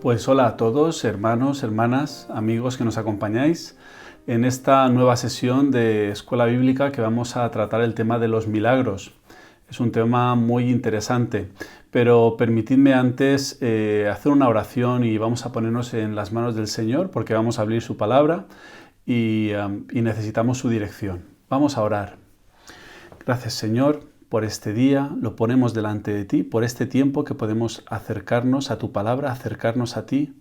Pues hola a todos, hermanos, hermanas, amigos que nos acompañáis en esta nueva sesión de Escuela Bíblica que vamos a tratar el tema de los milagros. Es un tema muy interesante, pero permitidme antes hacer una oración y vamos a ponernos en las manos del Señor porque vamos a abrir su palabra y necesitamos su dirección. Vamos a orar. Gracias, Señor, por este día, lo ponemos delante de ti, por este tiempo que podemos acercarnos a tu palabra, acercarnos a ti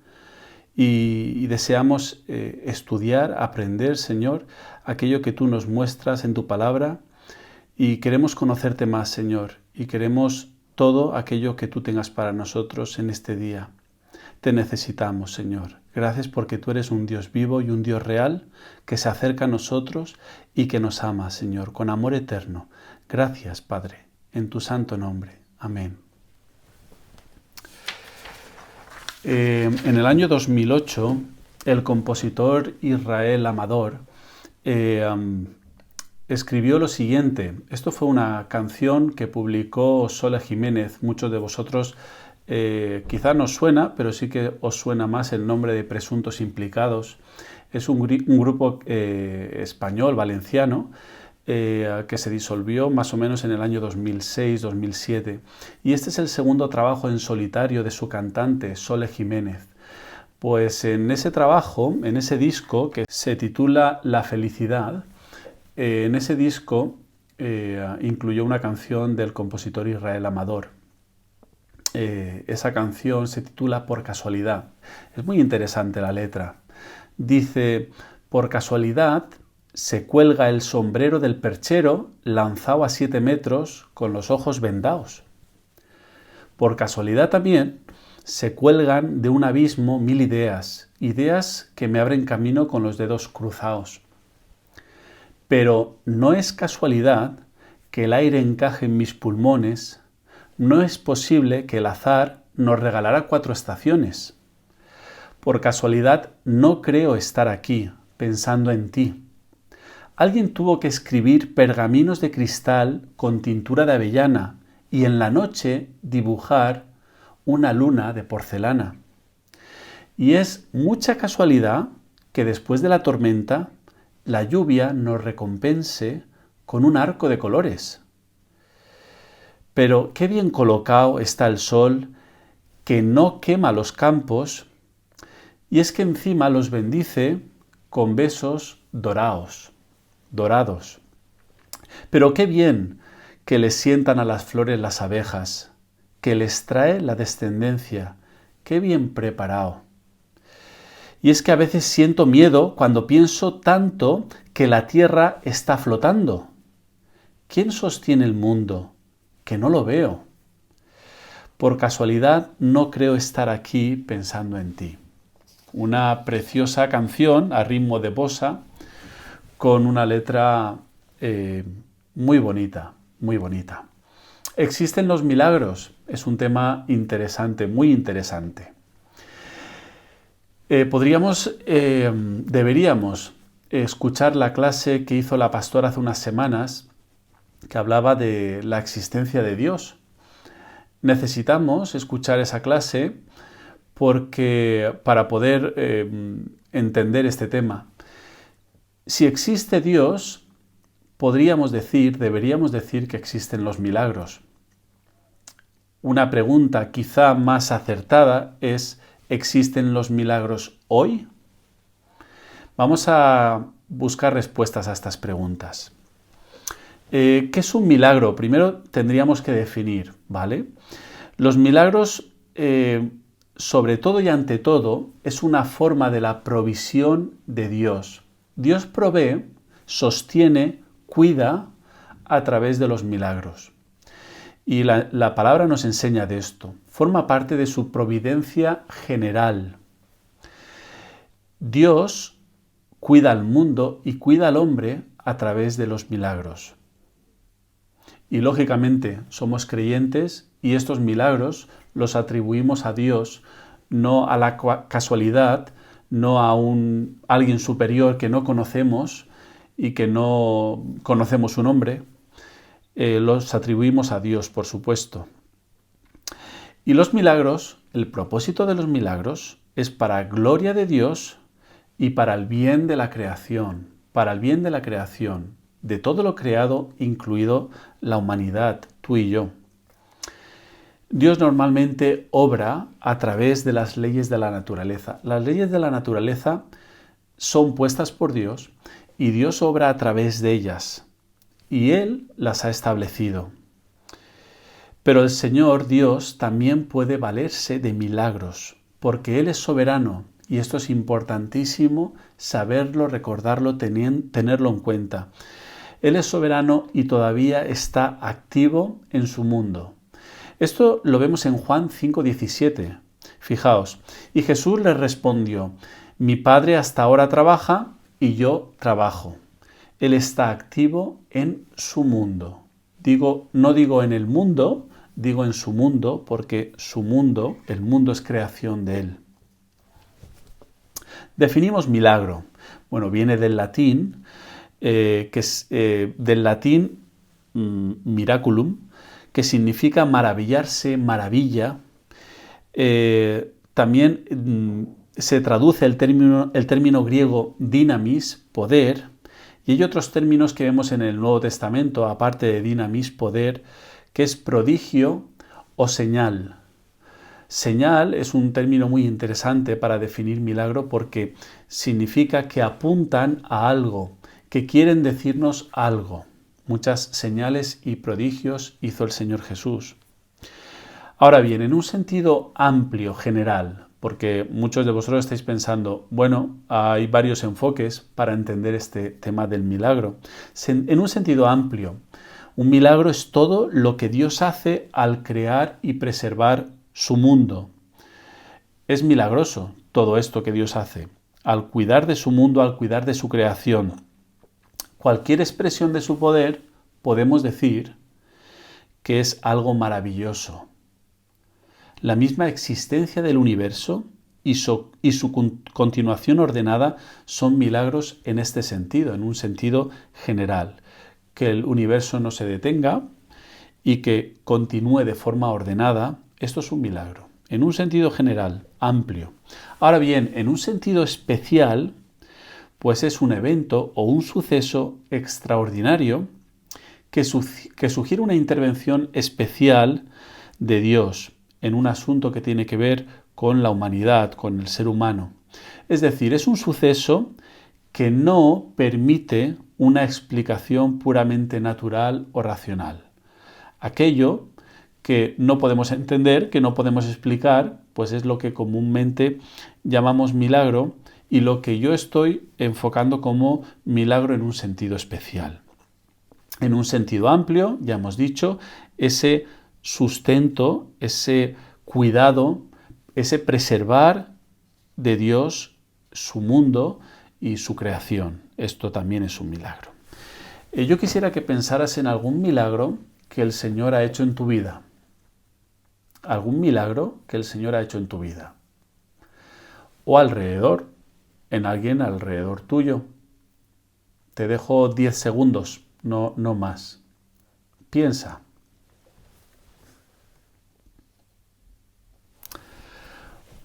y deseamos estudiar, aprender, Señor, aquello que tú nos muestras en tu palabra y queremos conocerte más, Señor, y queremos todo aquello que tú tengas para nosotros en este día. Te necesitamos, Señor. Gracias porque tú eres un Dios vivo y un Dios real que se acerca a nosotros y que nos ama, Señor, con amor eterno. Gracias, Padre, en tu santo nombre. Amén. En el año 2008, el compositor Israel Amador escribió lo siguiente. Esto fue una canción que publicó Sole Jiménez. Muchos de vosotros quizá no os suena, pero sí que os suena más el nombre de Presuntos Implicados. Es un grupo español, valenciano, que se disolvió más o menos en el año 2006-2007. Y este es el segundo trabajo en solitario de su cantante, Sole Jiménez. Pues en ese trabajo, en ese disco que se titula La Felicidad, en ese disco incluyó una canción del compositor Israel Amador. Esa canción se titula Por casualidad. Es muy interesante la letra. Dice, por casualidad se cuelga el sombrero del perchero lanzado a 7 metros con los ojos vendados. Por casualidad también se cuelgan de un abismo 1000 ideas, ideas que me abren camino con los dedos cruzados. Pero no es casualidad que el aire encaje en mis pulmones, no es posible que el azar nos regalara 4 estaciones. Por casualidad no creo estar aquí, pensando en ti. Alguien tuvo que escribir pergaminos de cristal con tintura de avellana y en la noche dibujar una luna de porcelana. Y es mucha casualidad que después de la tormenta la lluvia nos recompense con un arco de colores. Pero qué bien colocado está el sol, que no quema los campos, y es que encima los bendice con besos dorados. Pero qué bien que les sientan a las flores las abejas, que les trae la descendencia, qué bien preparado. Y es que a veces siento miedo cuando pienso tanto que la tierra está flotando. ¿Quién sostiene el mundo? Que no lo veo. Por casualidad no creo estar aquí pensando en ti. Una preciosa canción a ritmo de bossa con una letra muy bonita, muy bonita. ¿Existen los milagros? Es un tema interesante, muy interesante. Deberíamos escuchar la clase que hizo la pastora hace unas semanas que hablaba de la existencia de Dios. Necesitamos escuchar esa clase para poder entender este tema. Si existe Dios, deberíamos decir que existen los milagros. Una pregunta quizá más acertada es, ¿existen los milagros hoy? Vamos a buscar respuestas a estas preguntas. ¿Qué es un milagro? Primero tendríamos que definir, ¿vale? Los milagros, sobre todo y ante todo, es una forma de la provisión de Dios. Dios provee, sostiene, cuida a través de los milagros. Y la palabra nos enseña de esto. Forma parte de su providencia general. Dios cuida al mundo y cuida al hombre a través de los milagros. Y lógicamente somos creyentes y estos milagros los atribuimos a Dios, no a la casualidad, no a alguien superior que no conocemos y que no conocemos su nombre. Los atribuimos a Dios, por supuesto. Y los milagros, el propósito de los milagros es para gloria de Dios y para el bien de la creación, para el bien de la creación, de todo lo creado, incluido la humanidad, tú y yo. Dios normalmente obra a través de las leyes de la naturaleza. Las leyes de la naturaleza son puestas por Dios y Dios obra a través de ellas y Él las ha establecido. Pero el Señor Dios también puede valerse de milagros porque Él es soberano y esto es importantísimo saberlo, recordarlo, tenerlo en cuenta. Él es soberano y todavía está activo en su mundo. Esto lo vemos en Juan 5:17. Fijaos, y Jesús les respondió: mi Padre hasta ahora trabaja y yo trabajo. Él está activo en su mundo. No digo en el mundo, digo en su mundo, porque su mundo, el mundo es creación de Él. Definimos milagro. Bueno, viene del latín, miraculum, que significa maravillarse, maravilla. También se traduce el término griego dynamis, poder, y hay otros términos que vemos en el Nuevo Testamento, aparte de dynamis, poder, que es prodigio o señal. Señal es un término muy interesante para definir milagro porque significa que apuntan a algo, que quieren decirnos algo. Muchas señales y prodigios hizo el Señor Jesús. Ahora bien, en un sentido amplio, general, porque muchos de vosotros estáis pensando, bueno, hay varios enfoques para entender este tema del milagro. En un sentido amplio, un milagro es todo lo que Dios hace al crear y preservar su mundo. Es milagroso todo esto que Dios hace, al cuidar de su mundo, al cuidar de su creación. Cualquier expresión de su poder podemos decir que es algo maravilloso. La misma existencia del universo y su continuación ordenada son milagros en este sentido, en un sentido general. Que el universo no se detenga y que continúe de forma ordenada, esto es un milagro. En un sentido general, amplio. Ahora bien, en un sentido especial, pues es un evento o un suceso extraordinario que sugiere una intervención especial de Dios en un asunto que tiene que ver con la humanidad, con el ser humano. Es decir, es un suceso que no permite una explicación puramente natural o racional. Aquello que no podemos entender, que no podemos explicar, pues es lo que comúnmente llamamos milagro y lo que yo estoy enfocando como milagro en un sentido especial. En un sentido amplio, ya hemos dicho, ese sustento, ese cuidado, ese preservar de Dios su mundo y su creación. Esto también es un milagro. Yo quisiera que pensaras en algún milagro que el Señor ha hecho en tu vida. Algún milagro que el Señor ha hecho en tu vida. O alrededor, en alguien alrededor tuyo. Te dejo 10 segundos, no más. Piensa.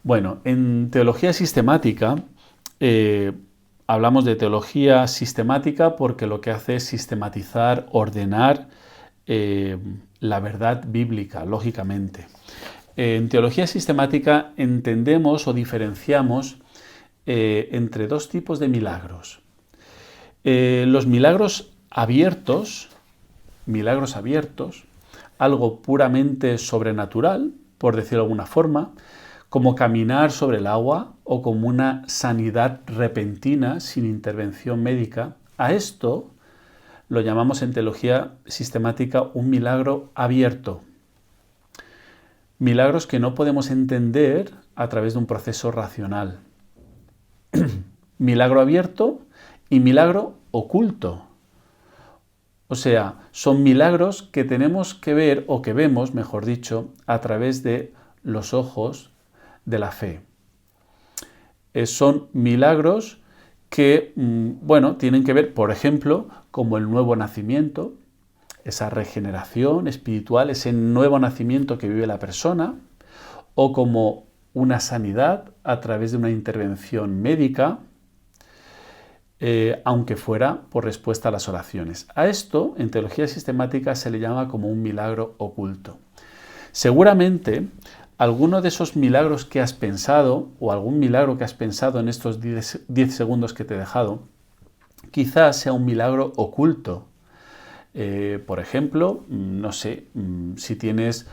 Bueno, en teología sistemática hablamos de teología sistemática porque lo que hace es sistematizar, ordenar la verdad bíblica, lógicamente. En teología sistemática entendemos o diferenciamos entre dos tipos de milagros. Los milagros abiertos, algo puramente sobrenatural, por decirlo de alguna forma, como caminar sobre el agua o como una sanidad repentina sin intervención médica. A esto lo llamamos en teología sistemática un milagro abierto. Milagros que no podemos entender a través de un proceso racional. Milagro abierto y milagro oculto. O sea, son milagros que tenemos que ver, o que vemos, mejor dicho, a través de los ojos de la fe. Son milagros que, tienen que ver, por ejemplo, como el nuevo nacimiento, esa regeneración espiritual, ese nuevo nacimiento que vive la persona, o como una sanidad a través de una intervención médica, aunque fuera por respuesta a las oraciones. A esto, en teología sistemática, se le llama como un milagro oculto. Seguramente, alguno de esos milagros que has pensado, o algún milagro que has pensado en estos 10 segundos que te he dejado, quizás sea un milagro oculto. Por ejemplo, no sé, si tienes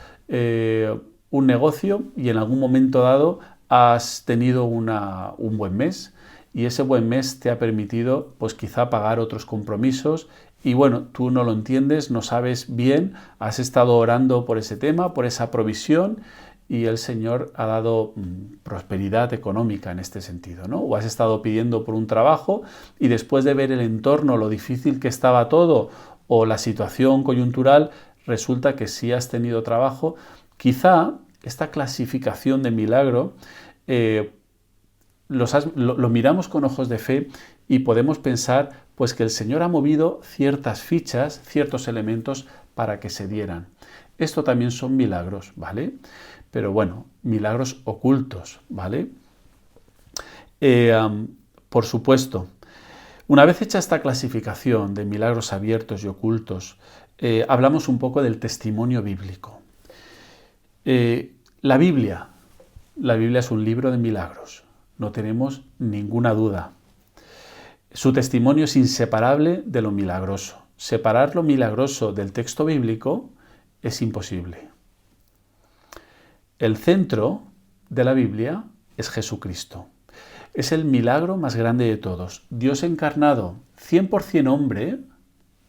un negocio y en algún momento dado has tenido un buen mes, y ese buen mes te ha permitido, pues quizá pagar otros compromisos, y bueno, tú no lo entiendes, no sabes bien, has estado orando por ese tema, por esa provisión, y el Señor ha dado prosperidad económica en este sentido, ¿no? O has estado pidiendo por un trabajo y después de ver el entorno, lo difícil que estaba todo, o la situación coyuntural, resulta que sí has tenido trabajo. Quizá esta clasificación de milagro lo miramos con ojos de fe y podemos pensar pues que el Señor ha movido ciertas fichas, ciertos elementos para que se dieran. Esto también son milagros, ¿vale? Pero bueno, milagros ocultos, ¿vale? Por supuesto, una vez hecha esta clasificación de milagros abiertos y ocultos, hablamos un poco del testimonio bíblico. La Biblia es un libro de milagros, no tenemos ninguna duda. Su testimonio es inseparable de lo milagroso. Separar lo milagroso del texto bíblico es imposible. El centro de la Biblia es Jesucristo. Es el milagro más grande de todos. Dios encarnado, 100% hombre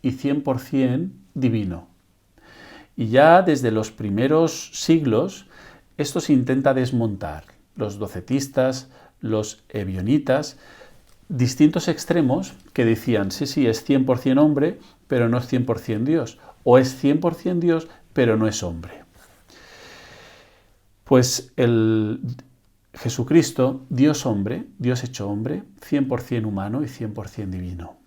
y 100% divino. Y ya desde los primeros siglos esto se intenta desmontar. Los docetistas, los ebionitas, distintos extremos que decían, sí, es 100% hombre, pero no es 100% Dios. O es 100% Dios, pero no es hombre. Pues Jesucristo, Dios hombre, Dios hecho hombre, 100% humano y 100% divino.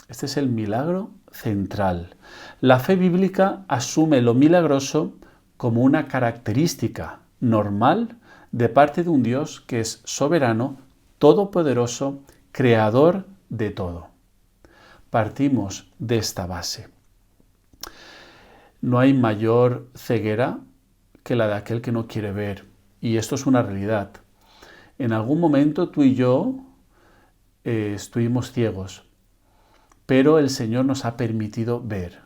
Este es el milagro central. La fe bíblica asume lo milagroso como una característica normal de parte de un Dios que es soberano, todopoderoso, creador de todo. Partimos de esta base. No hay mayor ceguera que la de aquel que no quiere ver. Y esto es una realidad. En algún momento tú y yo estuvimos ciegos, pero el Señor nos ha permitido ver.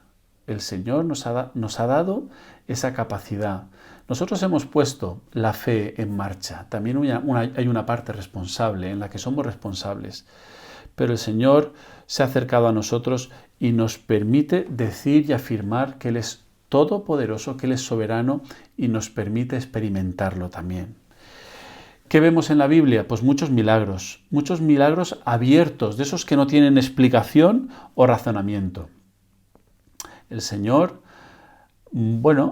El Señor nos ha dado esa capacidad. Nosotros hemos puesto la fe en marcha. También hay una parte responsable en la que somos responsables. Pero el Señor se ha acercado a nosotros y nos permite decir y afirmar que Él es todopoderoso, que Él es soberano y nos permite experimentarlo también. ¿Qué vemos en la Biblia? Pues muchos milagros abiertos, de esos que no tienen explicación o razonamiento. El Señor,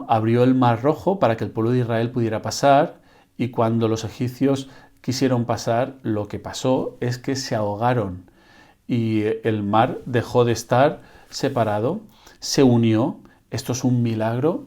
abrió el Mar Rojo para que el pueblo de Israel pudiera pasar, y cuando los egipcios quisieron pasar, lo que pasó es que se ahogaron y el mar dejó de estar separado, se unió. Esto es un milagro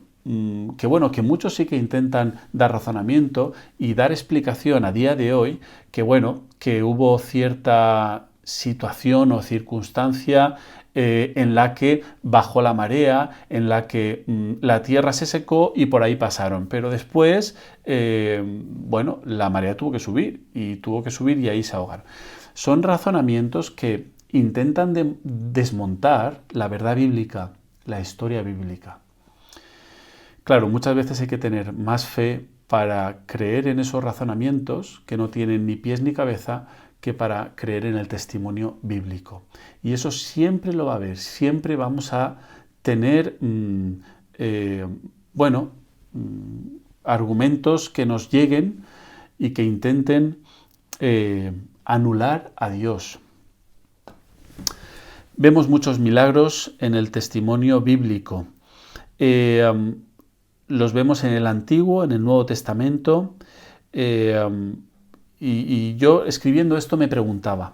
que muchos sí que intentan dar razonamiento y dar explicación a día de hoy, que hubo cierta situación o circunstancia en la que bajó la marea, en la que la tierra se secó y por ahí pasaron. Pero después, la marea tuvo que subir y ahí se ahogaron. Son razonamientos que intentan desmontar la verdad bíblica, la historia bíblica. Claro, muchas veces hay que tener más fe para creer en esos razonamientos que no tienen ni pies ni cabeza que para creer en el testimonio bíblico. Y eso siempre lo va a haber, siempre vamos a tener argumentos que nos lleguen y que intenten anular a Dios. Vemos muchos milagros en el testimonio bíblico. Los vemos en el Antiguo, en el Nuevo Testamento. Y yo, escribiendo esto, me preguntaba,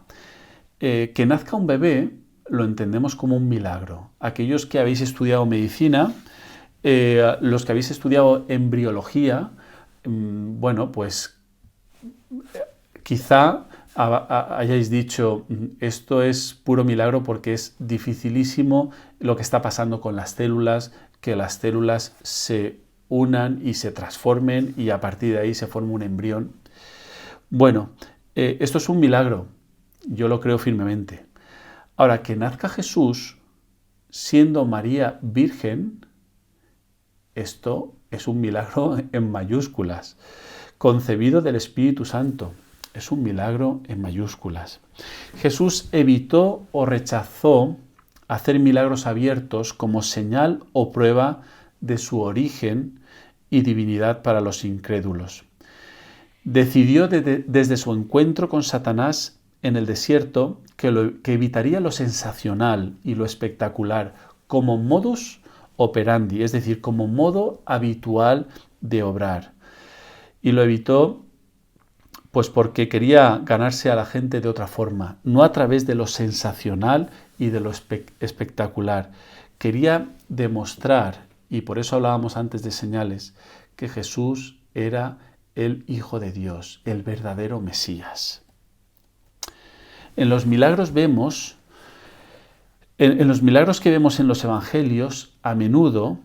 que nazca un bebé lo entendemos como un milagro. Aquellos que habéis estudiado medicina, los que habéis estudiado embriología, bueno, pues quizá hayáis dicho, esto es puro milagro porque es dificilísimo lo que está pasando con las células, que las células se unan y se transformen y a partir de ahí se forma un embrión. Bueno, esto es un milagro, yo lo creo firmemente. Ahora, que nazca Jesús siendo María virgen, esto es un milagro en mayúsculas. Concebido del Espíritu Santo, es un milagro en mayúsculas. Jesús evitó o rechazó hacer milagros abiertos como señal o prueba de su origen y divinidad para los incrédulos. Decidió desde su encuentro con Satanás en el desierto que evitaría lo sensacional y lo espectacular como modus operandi, es decir, como modo habitual de obrar. Y lo evitó pues porque quería ganarse a la gente de otra forma, no a través de lo sensacional y de lo espectacular. Quería demostrar, y por eso hablábamos antes de señales, que Jesús era el Hijo de Dios, el verdadero Mesías. En los milagros que vemos en los evangelios, a menudo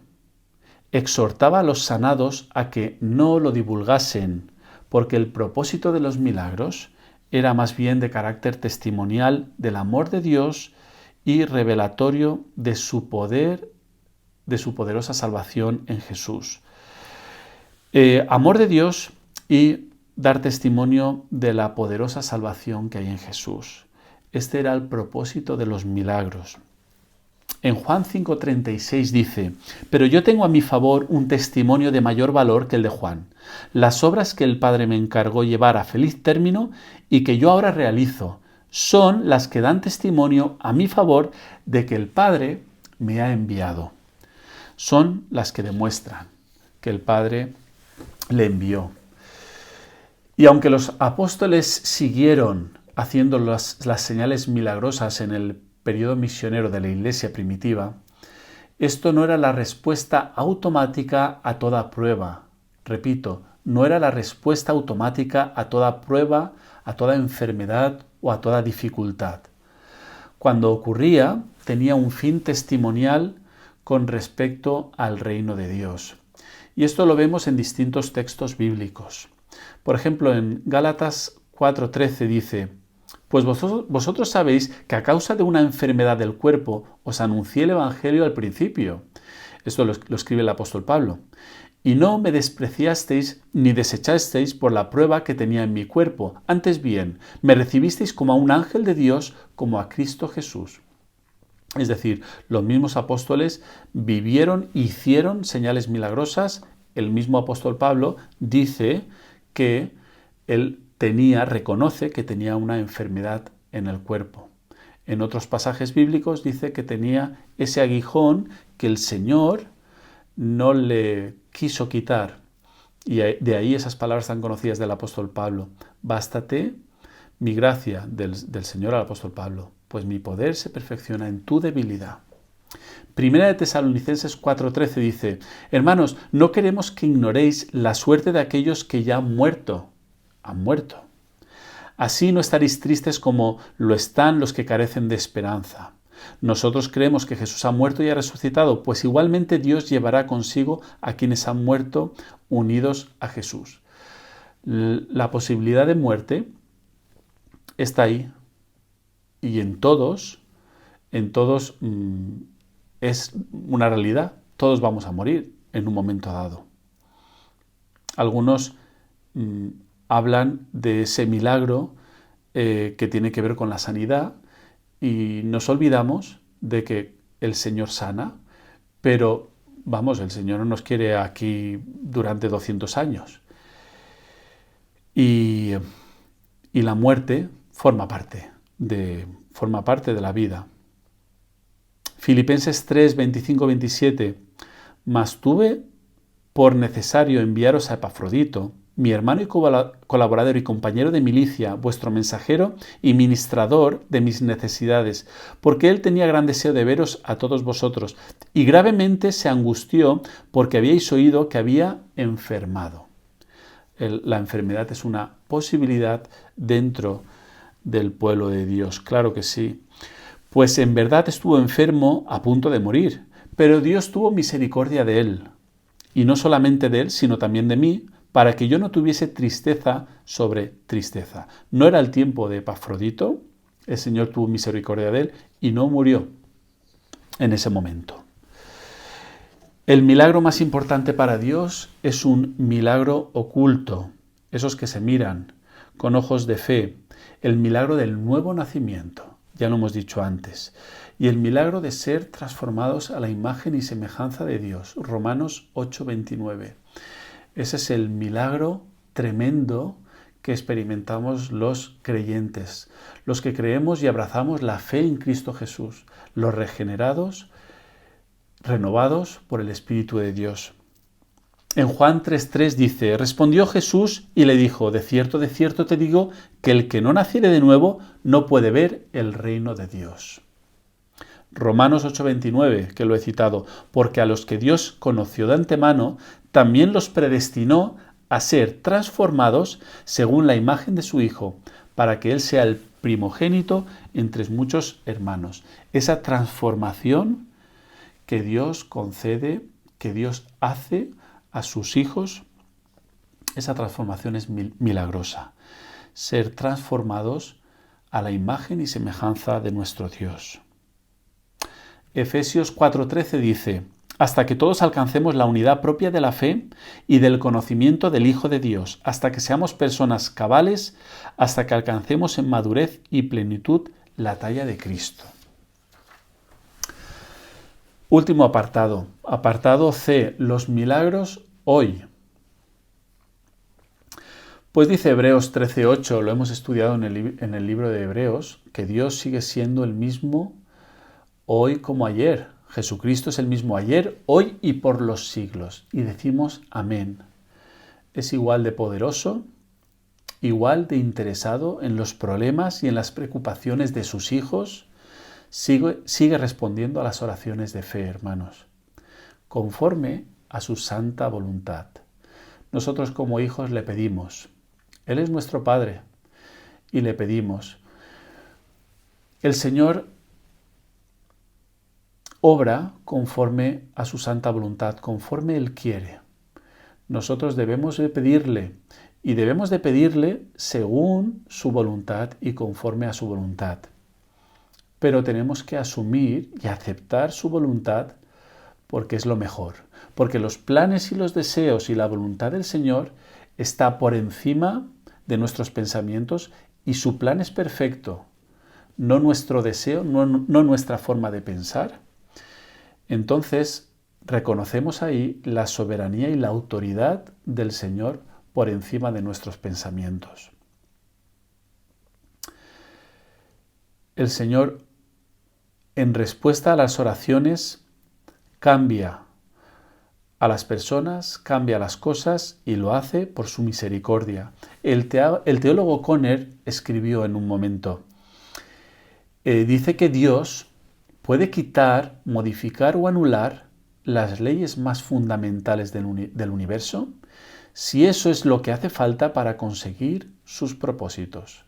exhortaba a los sanados a que no lo divulgasen, porque el propósito de los milagros era más bien de carácter testimonial del amor de Dios y revelatorio de su poder, de su poderosa salvación en Jesús. Amor de Dios y dar testimonio de la poderosa salvación que hay en Jesús. Este era el propósito de los milagros. En Juan 5:36 dice, pero yo tengo a mi favor un testimonio de mayor valor que el de Juan, las obras que el Padre me encargó llevar a feliz término y que yo ahora realizo, son las que dan testimonio a mi favor de que el Padre me ha enviado. Son las que demuestran que el Padre le envió. Y aunque los apóstoles siguieron haciendo las señales milagrosas en el periodo misionero de la Iglesia primitiva, esto no era la respuesta automática a toda prueba. Repito, no era la respuesta automática a toda prueba, a toda enfermedad o a toda dificultad. Cuando ocurría, tenía un fin testimonial con respecto al reino de Dios. Y esto lo vemos en distintos textos bíblicos. Por ejemplo, en Gálatas 4:13 dice, pues vosotros sabéis que a causa de una enfermedad del cuerpo os anuncié el Evangelio al principio. Esto lo escribe el apóstol Pablo. Y no me despreciasteis ni desechasteis por la prueba que tenía en mi cuerpo. Antes bien, me recibisteis como a un ángel de Dios, como a Cristo Jesús. Es decir, los mismos apóstoles vivieron, hicieron señales milagrosas. El mismo apóstol Pablo dice que él reconoce que tenía una enfermedad en el cuerpo. En otros pasajes bíblicos dice que tenía ese aguijón que el Señor no le quiso quitar. Y de ahí esas palabras tan conocidas del apóstol Pablo. Bástate mi gracia del Señor al apóstol Pablo, pues mi poder se perfecciona en tu debilidad. Primera de Tesalonicenses 4:13 dice, hermanos, no queremos que ignoréis la suerte de aquellos que ya han muerto. Así no estaréis tristes como lo están los que carecen de esperanza. Nosotros creemos que Jesús ha muerto y ha resucitado, pues igualmente Dios llevará consigo a quienes han muerto unidos a Jesús. La posibilidad de muerte está ahí y en todos es una realidad. Todos vamos a morir en un momento dado. Algunos hablan de ese milagro que tiene que ver con la sanidad y nos olvidamos de que el Señor sana, pero el Señor no nos quiere aquí durante 200 años. Y la muerte forma parte de la vida. Filipenses 3, 25, 27. Mas tuve por necesario enviaros a Epafrodito, mi hermano y colaborador y compañero de milicia, vuestro mensajero y ministrador de mis necesidades, porque él tenía gran deseo de veros a todos vosotros, y gravemente se angustió porque habíais oído que había enfermado. La enfermedad es una posibilidad dentro del pueblo de Dios. Claro que sí. Pues en verdad estuvo enfermo a punto de morir, pero Dios tuvo misericordia de él. Y no solamente de él, sino también de mí, para que yo no tuviese tristeza sobre tristeza. No era el tiempo de Epafrodito, el Señor tuvo misericordia de él y no murió en ese momento. El milagro más importante para Dios es un milagro oculto, esos que se miran con ojos de fe, el milagro del nuevo nacimiento, ya lo hemos dicho antes, y el milagro de ser transformados a la imagen y semejanza de Dios, Romanos 8:29. Ese es el milagro tremendo que experimentamos los creyentes, los que creemos y abrazamos la fe en Cristo Jesús, los regenerados, renovados por el Espíritu de Dios. En Juan 3:3 dice, respondió Jesús y le dijo, de cierto te digo, que el que no naciere de nuevo no puede ver el reino de Dios. Romanos 8:29, que lo he citado, porque a los que Dios conoció de antemano, también los predestinó a ser transformados según la imagen de su Hijo, para que Él sea el primogénito entre muchos hermanos. Esa transformación que Dios concede, que Dios hace a sus hijos, esa transformación es milagrosa. Ser transformados a la imagen y semejanza de nuestro Dios. Efesios 4:13 dice, hasta que todos alcancemos la unidad propia de la fe y del conocimiento del Hijo de Dios, hasta que seamos personas cabales, hasta que alcancemos en madurez y plenitud la talla de Cristo. Último apartado, apartado C, los milagros hoy. Pues dice Hebreos 13:8, lo hemos estudiado en el libro de Hebreos, que Dios sigue siendo el mismo hoy como ayer. Jesucristo es el mismo ayer, hoy y por los siglos. Y decimos amén. Es igual de poderoso, igual de interesado en los problemas y en las preocupaciones de sus hijos. Sigue respondiendo a las oraciones de fe, hermanos, conforme a su santa voluntad. Nosotros como hijos le pedimos. Él es nuestro Padre y le pedimos. El Señor obra conforme a su santa voluntad, conforme Él quiere. Nosotros debemos de pedirle y debemos de pedirle según su voluntad y conforme a su voluntad. Pero tenemos que asumir y aceptar su voluntad porque es lo mejor. Porque los planes y los deseos y la voluntad del Señor está por encima de nuestros pensamientos y su plan es perfecto. No nuestro deseo, no nuestra forma de pensar. Entonces, reconocemos ahí la soberanía y la autoridad del Señor por encima de nuestros pensamientos. El Señor, en respuesta a las oraciones, cambia a las personas, cambia las cosas y lo hace por su misericordia. El teólogo Conner escribió en un momento, dice que Dios puede quitar, modificar o anular las leyes más fundamentales del universo si eso es lo que hace falta para conseguir sus propósitos.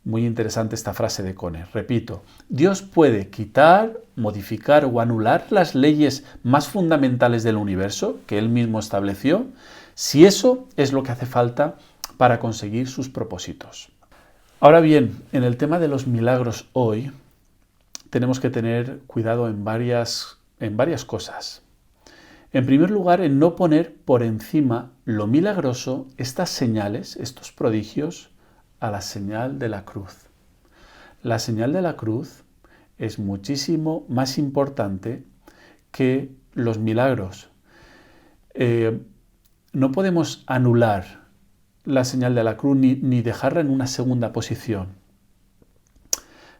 Muy interesante esta frase de Conner. Repito, Dios puede quitar, modificar o anular las leyes más fundamentales del universo que Él mismo estableció, si eso es lo que hace falta para conseguir sus propósitos. Ahora bien, en el tema de los milagros hoy, tenemos que tener cuidado en varias cosas. En primer lugar, en no poner por encima lo milagroso, estas señales, estos prodigios, a la señal de la cruz. La señal de la cruz es muchísimo más importante que los milagros. No podemos anular la señal de la cruz ni dejarla en una segunda posición.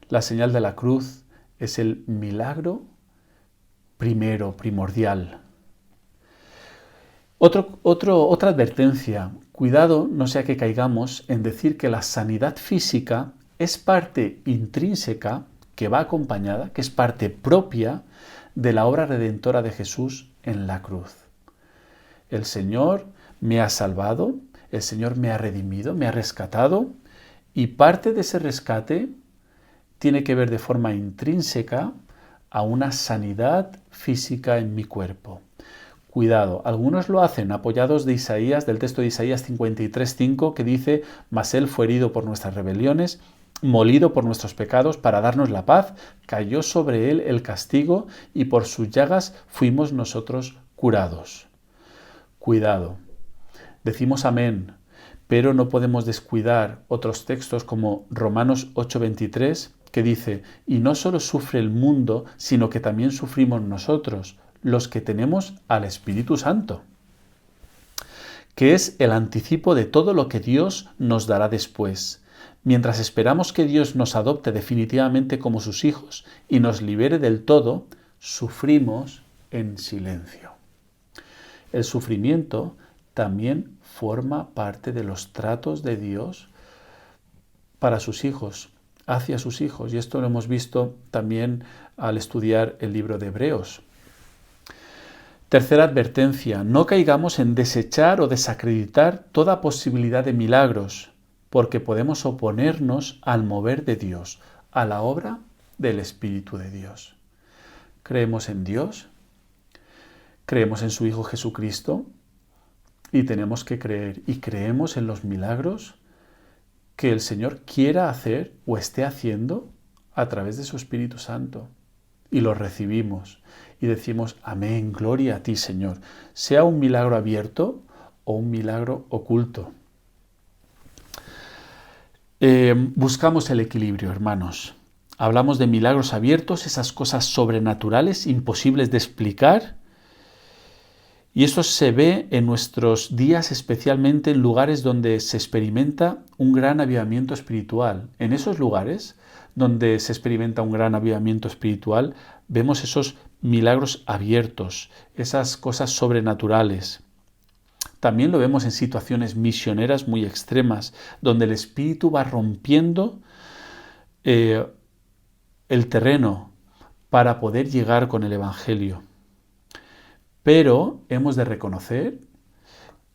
La señal de la cruz es el milagro primero, primordial. Otra advertencia, cuidado no sea que caigamos en decir que la sanidad física es parte intrínseca que va acompañada, que es parte propia de la obra redentora de Jesús en la cruz. El Señor me ha salvado, El Señor me ha redimido, me ha rescatado, y parte de ese rescate tiene que ver de forma intrínseca a una sanidad física en mi cuerpo. Cuidado, algunos lo hacen apoyados de Isaías, del texto de Isaías 53:5, que dice: «Mas él fue herido por nuestras rebeliones, molido por nuestros pecados, para darnos la paz, cayó sobre él el castigo, y por sus llagas fuimos nosotros curados». Cuidado. Decimos amén, pero no podemos descuidar otros textos como Romanos 8:23, que dice: «Y no solo sufre el mundo, sino que también sufrimos nosotros, los que tenemos al Espíritu Santo», que es el anticipo de todo lo que Dios nos dará después. Mientras esperamos que Dios nos adopte definitivamente como sus hijos y nos libere del todo, sufrimos en silencio. El sufrimiento también forma parte de los tratos de Dios para sus hijos, hacia sus hijos, y esto lo hemos visto también al estudiar el libro de Hebreos. Tercera advertencia: no caigamos en desechar o desacreditar toda posibilidad de milagros, porque podemos oponernos al mover de Dios, a la obra del Espíritu de Dios. Creemos en Dios, creemos en su Hijo Jesucristo, y tenemos que creer, y creemos en los milagros que el Señor quiera hacer o esté haciendo a través de su Espíritu Santo. Y los recibimos y decimos: amén, gloria a ti, Señor, sea un milagro abierto o un milagro oculto. Buscamos el equilibrio, hermanos. Hablamos de milagros abiertos, esas cosas sobrenaturales, imposibles de explicar. Y eso se ve en nuestros días, especialmente en lugares donde se experimenta un gran avivamiento espiritual. En esos lugares donde se experimenta un gran avivamiento espiritual, vemos esos milagros abiertos, esas cosas sobrenaturales. También lo vemos en situaciones misioneras muy extremas, donde el Espíritu va rompiendo el terreno para poder llegar con el Evangelio. Pero hemos de reconocer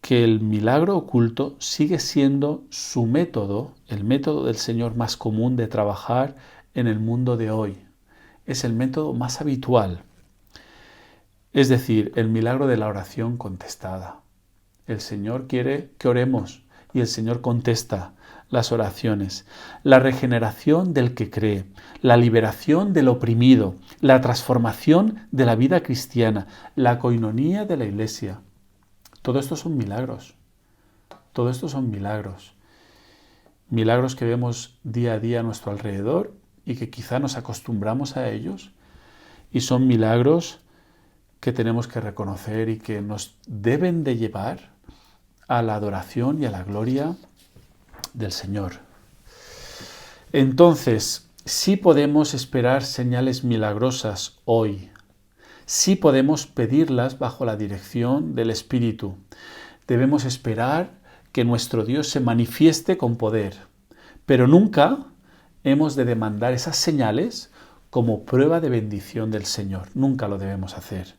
que el milagro oculto sigue siendo su método, el método del Señor más común de trabajar en el mundo de hoy. Es el método más habitual. Es decir, el milagro de la oración contestada. El Señor quiere que oremos y el Señor contesta las oraciones. La regeneración del que cree, la liberación del oprimido, la transformación de la vida cristiana, la coinonía de la Iglesia. Todo esto son milagros. Todo esto son milagros. Milagros que vemos día a día a nuestro alrededor y que quizá nos acostumbramos a ellos. Y son milagros que tenemos que reconocer y que nos deben de llevar a la adoración y a la gloria del Señor. Entonces, sí podemos esperar señales milagrosas hoy. Sí podemos pedirlas bajo la dirección del Espíritu. Debemos esperar que nuestro Dios se manifieste con poder, pero nunca hemos de demandar esas señales como prueba de bendición del Señor. Nunca lo debemos hacer.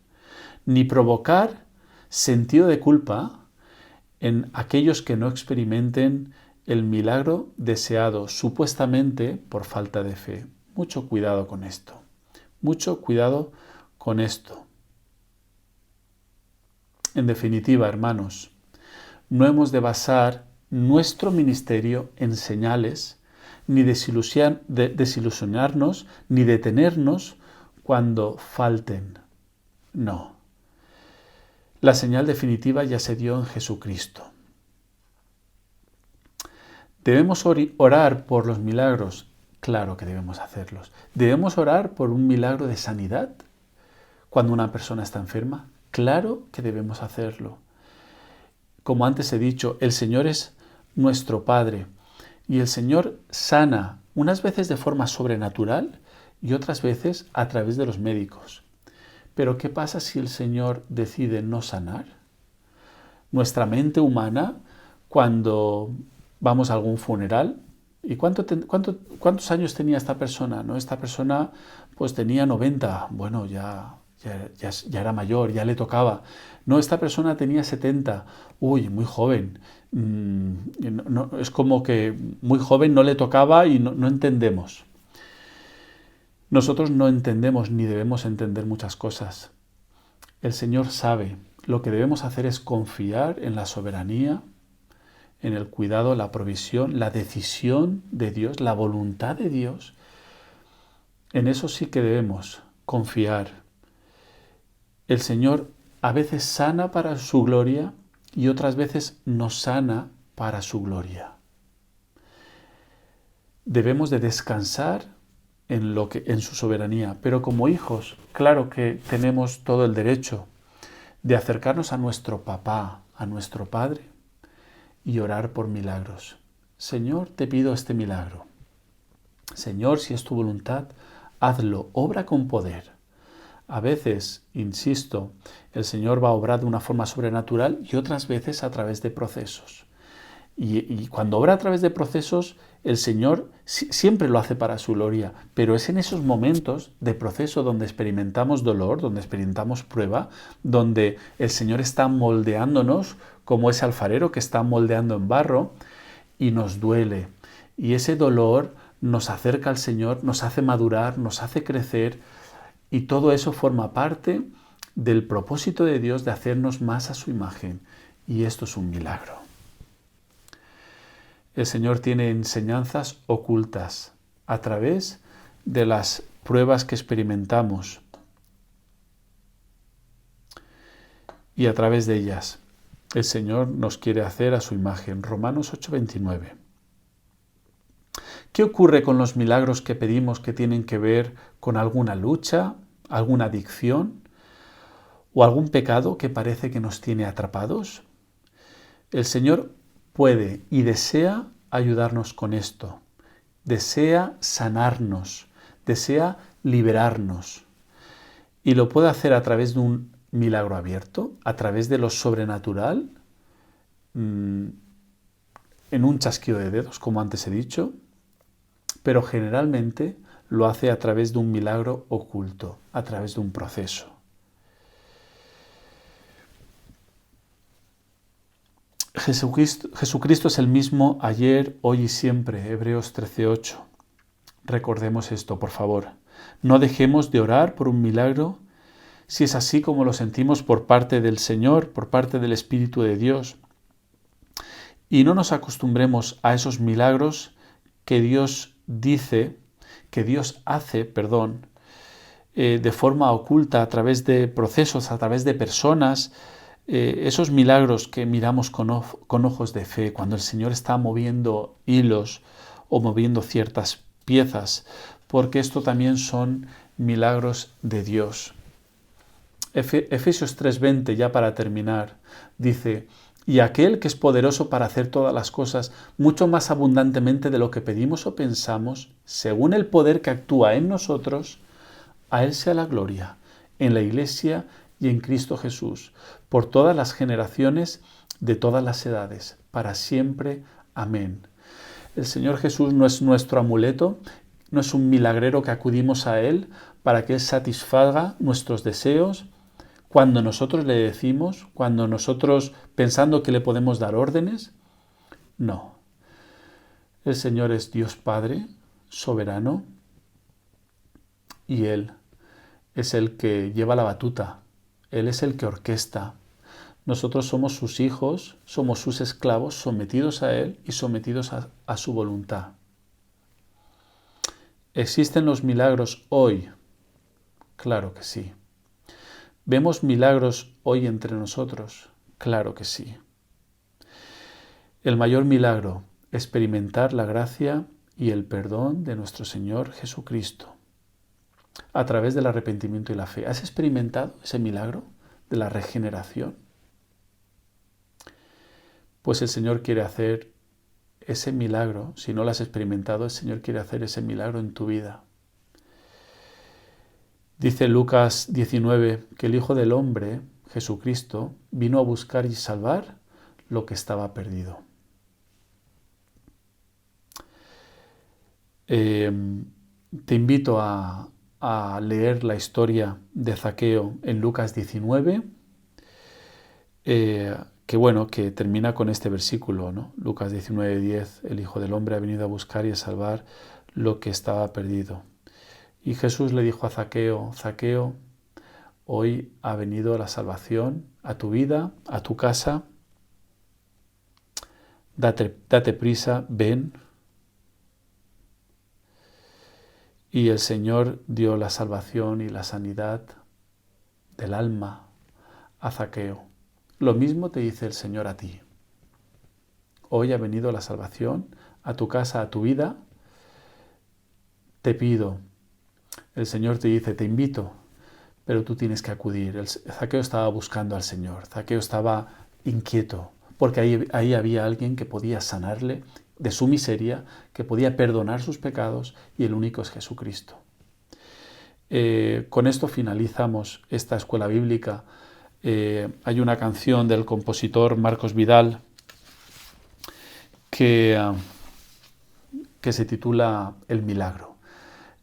Ni provocar sentido de culpa en aquellos que no experimenten el milagro deseado supuestamente por falta de fe. Mucho cuidado con esto. Mucho cuidado con esto. En definitiva, hermanos, no hemos de basar nuestro ministerio en señales, ni desilusionarnos, ni detenernos cuando falten. No. La señal definitiva ya se dio en Jesucristo. ¿Debemos orar por los milagros? Claro que debemos hacerlos. ¿Debemos orar por un milagro de sanidad cuando una persona está enferma? Claro que debemos hacerlo. Como antes he dicho, el Señor es nuestro Padre y el Señor sana, unas veces de forma sobrenatural y otras veces a través de los médicos. Pero ¿qué pasa si el Señor decide no sanar? Nuestra mente humana, cuando vamos a algún funeral, ¿y cuántos años tenía esta persona? ¿No? Esta persona pues tenía 90, bueno, ya era mayor, ya le tocaba. No, esta persona tenía 70, uy, muy joven, Es como que muy joven no le tocaba y no entendemos. Nosotros no entendemos ni debemos entender muchas cosas. El Señor sabe. Lo que debemos hacer es confiar en la soberanía, en el cuidado, la provisión, la decisión de Dios, la voluntad de Dios. En eso sí que debemos confiar. El Señor a veces sana para su gloria y otras veces nos sana para su gloria. Debemos de descansar en su soberanía, pero como hijos, claro que tenemos todo el derecho de acercarnos a nuestro papá, a nuestro Padre, y orar por milagros. Señor, te pido este milagro. Señor, si es tu voluntad, hazlo, obra con poder. A veces, insisto, el Señor va a obrar de una forma sobrenatural y otras veces a través de procesos. Y cuando obra a través de procesos, el Señor siempre lo hace para su gloria, pero es en esos momentos de proceso donde experimentamos dolor, donde experimentamos prueba, donde el Señor está moldeándonos como ese alfarero que está moldeando en barro y nos duele. Y ese dolor nos acerca al Señor, nos hace madurar, nos hace crecer y todo eso forma parte del propósito de Dios de hacernos más a su imagen. Y esto es un milagro. El Señor tiene enseñanzas ocultas a través de las pruebas que experimentamos y a través de ellas. El Señor nos quiere hacer a su imagen. Romanos 8:29. ¿Qué ocurre con los milagros que pedimos que tienen que ver con alguna lucha, alguna adicción o algún pecado que parece que nos tiene atrapados? El Señor puede y desea ayudarnos con esto. Desea sanarnos, desea liberarnos. Y lo puede hacer a través de un milagro abierto, a través de lo sobrenatural, en un chasquido de dedos, como antes he dicho, pero generalmente lo hace a través de un milagro oculto, a través de un proceso. Jesucristo es el mismo ayer, hoy y siempre, Hebreos 13:8. Recordemos esto, por favor. No dejemos de orar por un milagro si es así como lo sentimos por parte del Señor, por parte del Espíritu de Dios. Y no nos acostumbremos a esos milagros que Dios hace, de forma oculta, a través de procesos, a través de personas, esos milagros que miramos con ojos de fe, cuando el Señor está moviendo hilos o moviendo ciertas piezas, porque esto también son milagros de Dios. Efesios 3:20, ya para terminar, dice: y aquel que es poderoso para hacer todas las cosas mucho más abundantemente de lo que pedimos o pensamos, según el poder que actúa en nosotros, a Él sea la gloria, en la Iglesia y en Cristo Jesús, por todas las generaciones de todas las edades, para siempre. Amén. El Señor Jesús no es nuestro amuleto, no es un milagrero que acudimos a Él para que Él satisfaga nuestros deseos cuando nosotros le decimos, cuando nosotros pensando que le podemos dar órdenes. No. El Señor es Dios Padre, soberano, y Él es el que lleva la batuta. Él es el que orquesta. Nosotros somos sus hijos, somos sus esclavos, sometidos a Él y sometidos a su voluntad. ¿Existen los milagros hoy? Claro que sí. ¿Vemos milagros hoy entre nosotros? Claro que sí. El mayor milagro, experimentar la gracia y el perdón de nuestro Señor Jesucristo a través del arrepentimiento y la fe. ¿Has experimentado ese milagro de la regeneración? Pues el Señor quiere hacer ese milagro. Si no lo has experimentado, el Señor quiere hacer ese milagro en tu vida. Dice Lucas 19 que el Hijo del Hombre, Jesucristo, vino a buscar y salvar lo que estaba perdido. Te invito a leer la historia de Zaqueo en Lucas 19, que termina con este versículo, ¿no? Lucas 19:10, el Hijo del Hombre ha venido a buscar y a salvar lo que estaba perdido. Y Jesús le dijo a Zaqueo: Zaqueo, hoy ha venido la salvación a tu vida, a tu casa. Date prisa, ven. Y el Señor dio la salvación y la sanidad del alma a Zaqueo. Lo mismo te dice el Señor a ti. Hoy ha venido la salvación a tu casa, a tu vida. Te pido, el Señor te dice, te invito, pero tú tienes que acudir. Zaqueo estaba buscando al Señor. Zaqueo estaba inquieto, porque ahí había alguien que podía sanarle de su miseria, que podía perdonar sus pecados, y el único es Jesucristo. Con esto finalizamos esta escuela bíblica. Hay una canción del compositor Marcos Vidal que se titula El Milagro.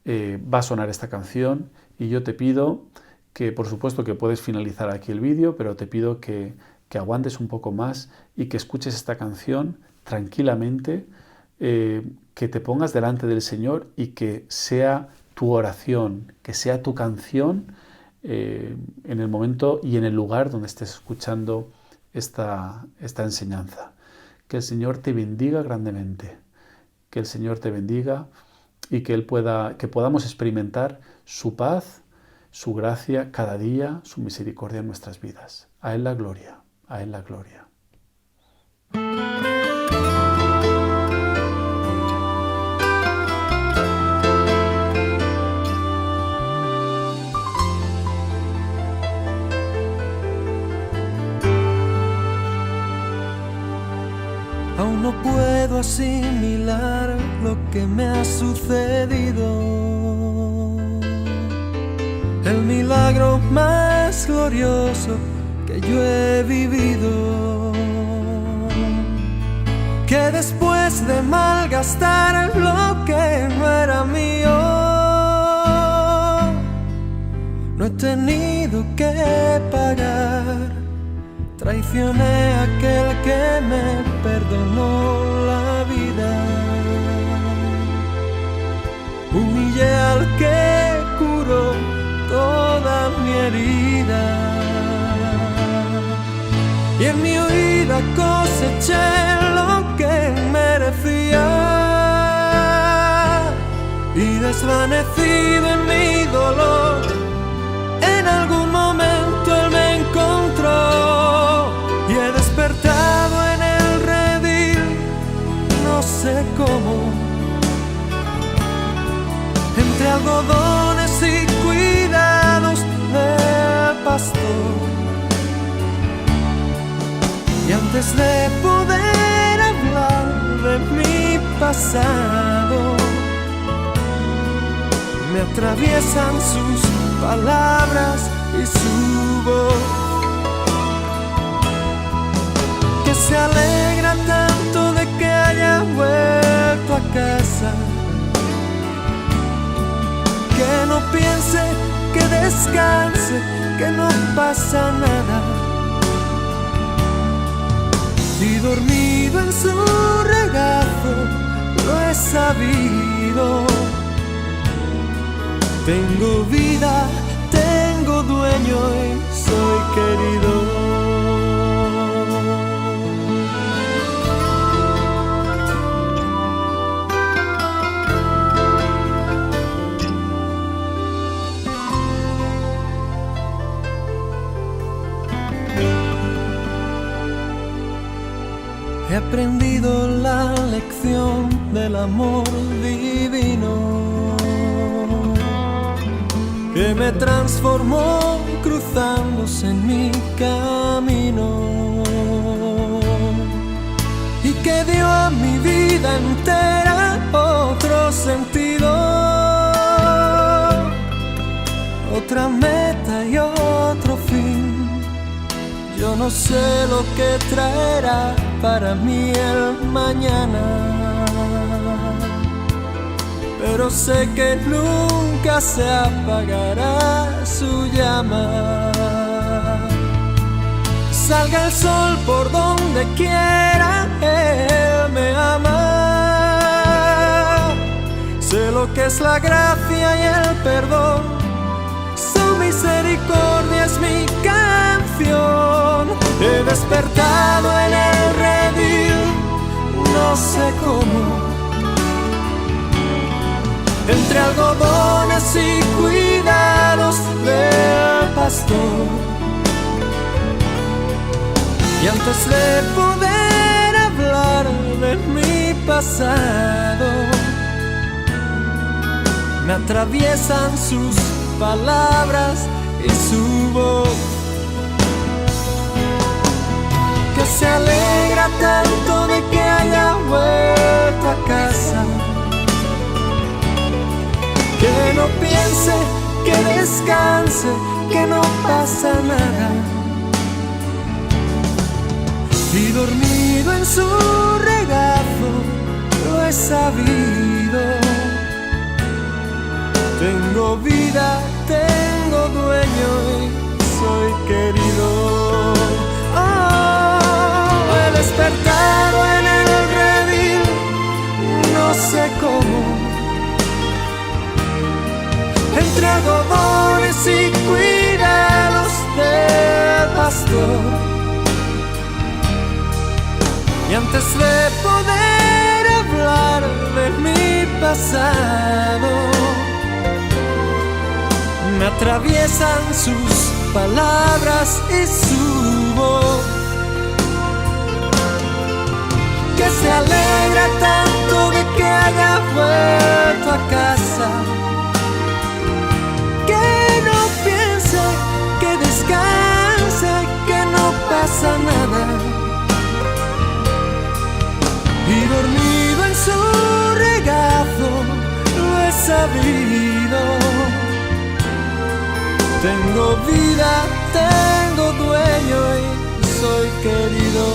Va a sonar esta canción y yo te pido que, por supuesto que puedes finalizar aquí el vídeo, pero te pido que aguantes un poco más y que escuches esta canción tranquilamente, que te pongas delante del Señor y que sea tu oración, que sea tu canción en el momento y en el lugar donde estés escuchando esta enseñanza. Que el Señor te bendiga grandemente, que el Señor te bendiga y que podamos experimentar su paz, su gracia cada día, su misericordia en nuestras vidas. A Él la gloria, a Él la gloria. Aún no puedo asimilar lo que me ha sucedido. El milagro más glorioso que yo he vivido. Que después de malgastar lo que no era mío, no he tenido que pagar. Traicioné a aquel que me perdonó la vida. Humillé al que curó toda mi herida. Y en mi huida coseché lo que merecía. Y desvanecido en mi dolor, en algún momento Él me encontró. Y he despertado en el redil, no sé cómo, entre algodones y cuidados del pastor. Y antes de poder hablar de mi pasado, me atraviesan sus palabras y su voz, que se alegra tanto de que haya vuelto a casa, que no piense, que descanse, que no pasa nada. Y dormido en su regazo lo he sabido. Tengo vida, tengo dueño y soy querido. He aprendido la lección del amor divino, que me transformó cruzándose en mi camino, y que dio a mi vida entera otro sentido, otra meta y otro fin. Yo no sé lo que traerá para mí el mañana, pero sé que nunca se apagará su llama. salga el sol por donde quiera, Él me ama. Sé lo que es la gracia y el perdón, su misericordia es mi canción. He despertado en el redil, no sé cómo, entre algodones y cuidados del pastor. Y antes de poder hablar de mi pasado, me atraviesan sus palabras y su voz, que se alegra tanto de que haya vuelto a casa, que no piense, que descanse, que no pasa nada. Y dormido en su regazo lo he sabido. Tengo vida, tengo dueño y soy querido. Oh, he despertado en el redil, no sé cómo, entre algodones y cuidados del pastor. Y antes de poder hablar de mi pasado, me atraviesan sus palabras y su voz, que se alegra tanto de que haya vuelto a casa, que no piense, que descanse, que no pasa nada. Y dormido en su regazo lo he sabido. Tengo vida, tengo dueño y soy querido.